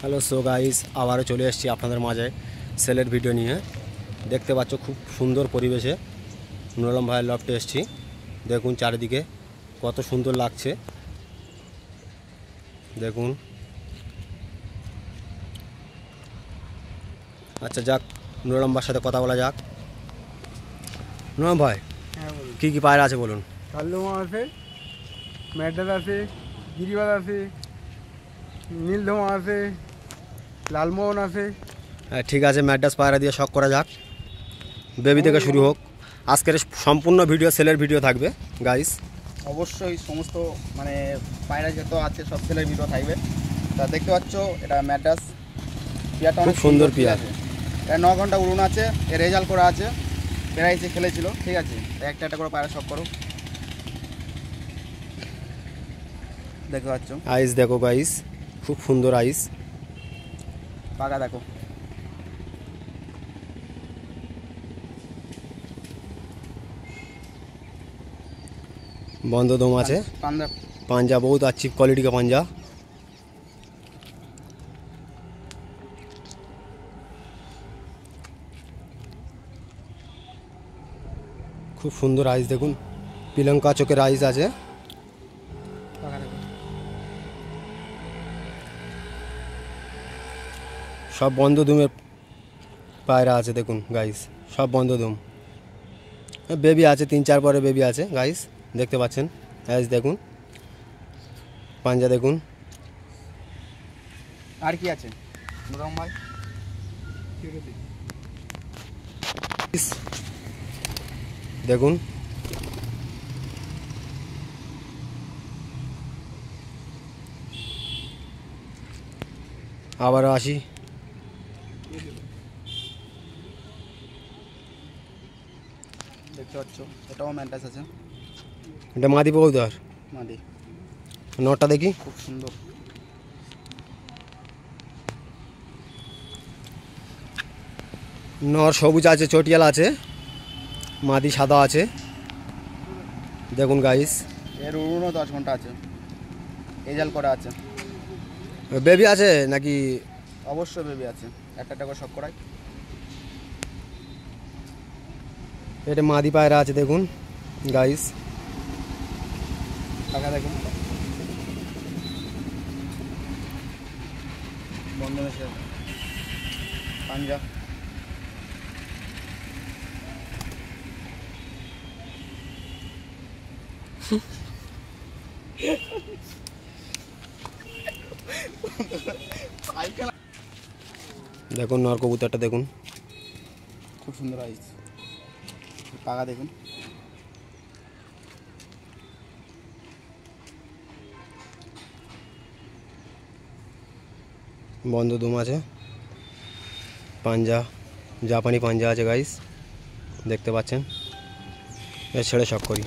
Hello so guys, আবারও চলে এসেছি আপনাদের মাঝে সেলের ভিডিও নিয়ে। দেখতে পাচ্ছ খুব সুন্দর পরিবেশে নুরালম ভাইয়ের লফটে এসেছি। দেখুন চারিদিকে কত সুন্দর লাগছে, দেখুন। আচ্ছা যাক, নুরালম ভাইয়ের সাথে কথা বলা যাক। নুরালম ভাই, কী কী পায়রা আছে বলুন? কালদমা আছে, ম্যাডাস আছে, গিরিবাজ আছে, নীলধমা আছে, লালমোহন আছে। হ্যাঁ ঠিক আছে, ম্যাড্রাস পায়রা দিয়ে শখ করা যাক। বেবি থেকে শুরু হোক। আজকের সম্পূর্ণ ভিডিও সেলের ভিডিও থাকবে গাইস। অবশ্যই সমস্ত মানে পায়রা যত আছে সব সেলের ভিডিও থাকবে। তা দেখতে পাচ্ছ এটা ম্যাড্রাস পিয়ারটা খুব সুন্দর পিয়ার। এটা 9 ঘন্টা উড়ুন আছে, এর রেজাল্ট করা আছে, প্রাইসে খেলেছিল। ঠিক আছে, একটা একটা করে পায়রা শখ করো। দেখতে পাচ্ছ আইস দেখো গাইস, খুব সুন্দর আইস। পাকা দেখো। बंद दम আছে, पांजा बहुत अच्छी क्वालिटी का पांजा। खूब सुंदर आइस देखुन, पिलंका चोखेर आइस আছে। सब बंद दुमेर पायरा আছে দেখুন গাইস, সব বন্ধ দুম। বেবি আছে 3-4 পরে বেবি আছে গাইস, দেখতে পাচ্ছেন। আইস দেখুন, পাঞ্জা দেখুন। আর কি আছে নুরম ভাই? দেখুন আবার আসি। দেখতে পাচ্ছ এটাও ম্যাড্রাস আছে, এটা মাদি বউদার মাদি। নটা দেখি, খুব সুন্দর। নর সবুজ আছে, চটিয়াল আছে, মাদি সাদা আছে। দেখুন গাইস, এর উড়ুনও 10 ঘন্টা আছে, রেজাল্ট করা আছে। বেবি আছে নাকি? অবশ্যই বেবি আছে, একটা একটা করে শখ করাই। এটা মাদি পায়রা আছে দেখুন গাইস। টাকা দেখুন বন্ধ হয়েছে পাঞ্জা। দেখুন নর কবুতরটা দেখুন, খুব সুন্দর আইস। পাকা দেখুন। বন্ধ দুম আছে, পাঞ্জা জাপানি পাঞ্জা আছে গাইস, দেখতে পাচ্ছেন। এর ছেড়ে শখ করি।